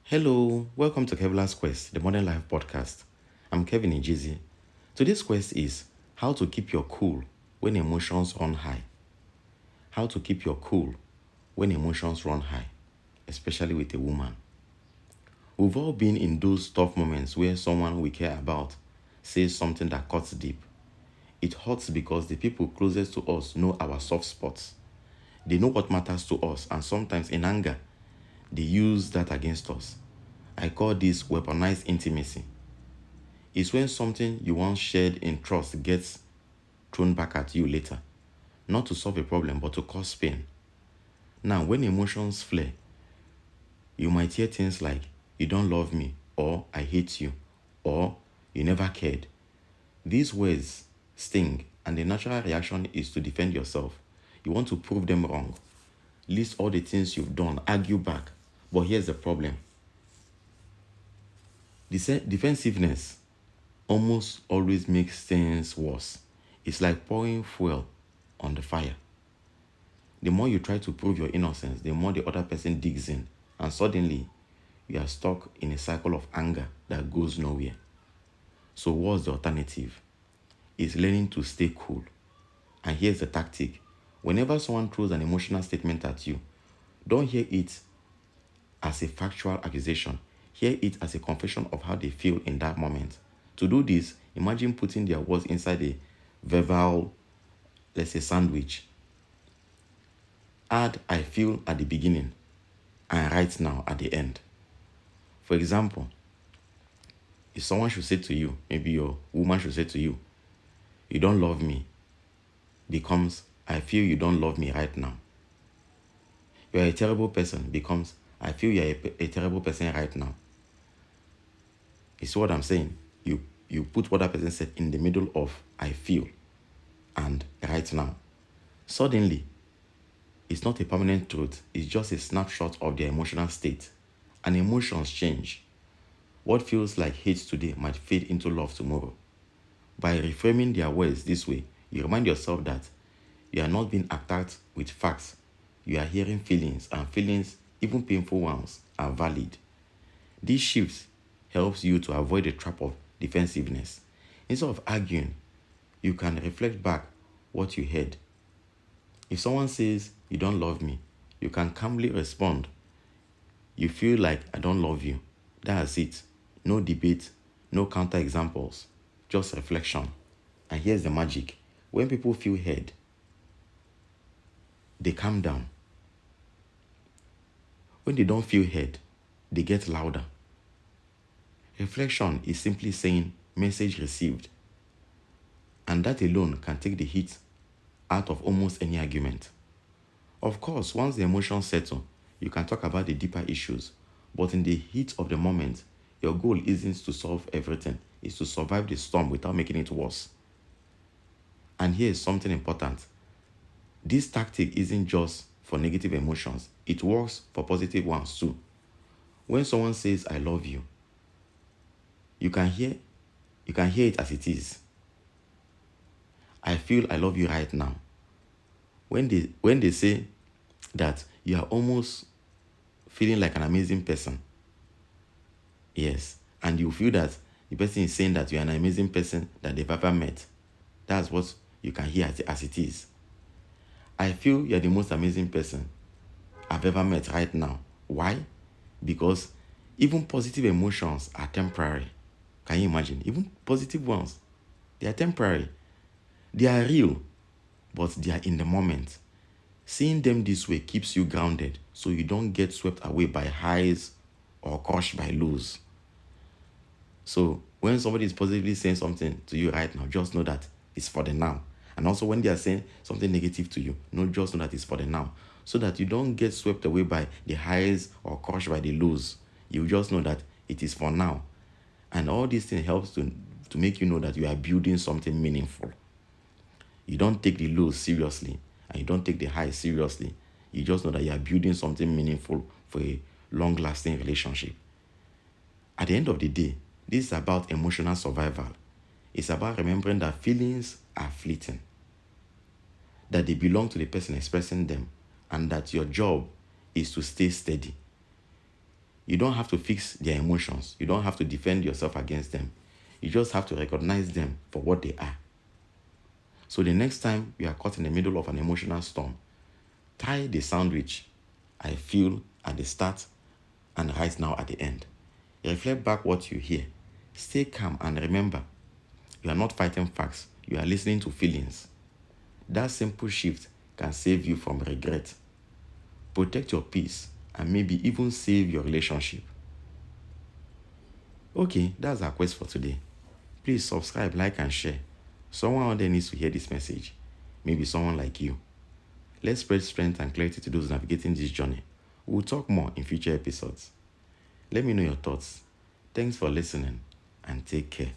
Hello, welcome to Kevlar's Quest, the Modern Life podcast. I'm Kevin Ijizi. Today's quest is how to keep your cool when emotions run high. How to keep your cool when emotions run high, especially with a woman. We've all been in those tough moments where someone we care about says something that cuts deep. It hurts because the people closest to us know our soft spots. They know what matters to us, and sometimes in anger, they use that against us. I call this weaponized intimacy. It's when something you once shared in trust gets thrown back at you later, not to solve a problem but to cause pain. Now, when emotions flare, you might hear things like, "You don't love me," or "I hate you," or "You never cared." These words sting, and the natural reaction is to defend yourself. You want to prove them wrong. List all the things you've done, argue back. But here's the problem: defensiveness almost always makes things worse. It's like pouring fuel on the fire. The more you try to prove your innocence, the more the other person digs in, and suddenly you are stuck in a cycle of anger that goes nowhere. So, what's the alternative? It's learning to stay cool. And here's the tactic: whenever someone throws an emotional statement at you, don't hear it as a factual accusation. Hear it as a confession of how they feel in that moment. To do this, imagine putting their words inside a verbal, let's say, sandwich. Add "I feel" at the beginning and "right now" at the end. For example, if someone should say to you, maybe your woman should say to you, "You don't love me," becomes "I feel you don't love me right now." "You're a terrible person" becomes "I feel you're a terrible person right now." You see what I'm saying? You put what that person said in the middle of "I feel" and "right now." Suddenly, it's not a permanent truth. It's just a snapshot of their emotional state. And emotions change. What feels like hate today might fade into love tomorrow. By reframing their words this way, you remind yourself that you are not being attacked with facts. You are hearing feelings, and feelings, even painful ones, are valid. This shift helps you to avoid the trap of defensiveness. Instead of arguing, you can reflect back what you heard. If someone says, "You don't love me," you can calmly respond, "You feel like I don't love you." That's it. No debate, no counter examples, just reflection. And here's the magic: when people feel heard, they calm down. When they don't feel heard, they get louder. Reflection is simply saying "message received," and that alone can take the heat out of almost any argument. Of course, once the emotions settle, you can talk about the deeper issues, but in the heat of the moment, your goal isn't to solve everything, it's to survive the storm without making it worse. And here is something important: this tactic isn't just for negative emotions, it works for positive ones too. When someone says "I love you," you can hear it as it is. "I feel I love you right now." When they say that, you are almost feeling like an amazing person. Yes. And you feel that the person is saying that you are an amazing person that they've ever met. That's what you can hear as it is. "I feel you're the most amazing person I've ever met right now." Why? Because even positive emotions are temporary. Can you imagine? Even positive ones, they are temporary. They are real, but they are in the moment. Seeing them this way keeps you grounded so you don't get swept away by highs or crushed by lows. So when somebody is positively saying something to you right now, just know that it's for the now. And also when they are saying something negative to you, just know that it's for the now. So that you don't get swept away by the highs or crushed by the lows. You just know that it is for now. And all these things helps to make you know that you are building something meaningful. You don't take the lows seriously and you don't take the highs seriously. You just know that you are building something meaningful for a long-lasting relationship. At the end of the day, this is about emotional survival. It's about remembering that feelings are fleeting, that they belong to the person expressing them, and that your job is to stay steady. You don't have to fix their emotions. You don't have to defend yourself against them. You just have to recognize them for what they are. So the next time you are caught in the middle of an emotional storm, try the sandwich I feel at the start and right now at the end. Reflect back what you hear. Stay calm and remember, you are not fighting facts. You are listening to feelings. That simple shift can save you from regret, protect your peace, and maybe even save your relationship. Okay, that's our quest for today. Please subscribe, like, and share. Someone out there needs to hear this message. Maybe someone like you. Let's spread strength and clarity to those navigating this journey. We'll talk more in future episodes. Let me know your thoughts. Thanks for listening and take care.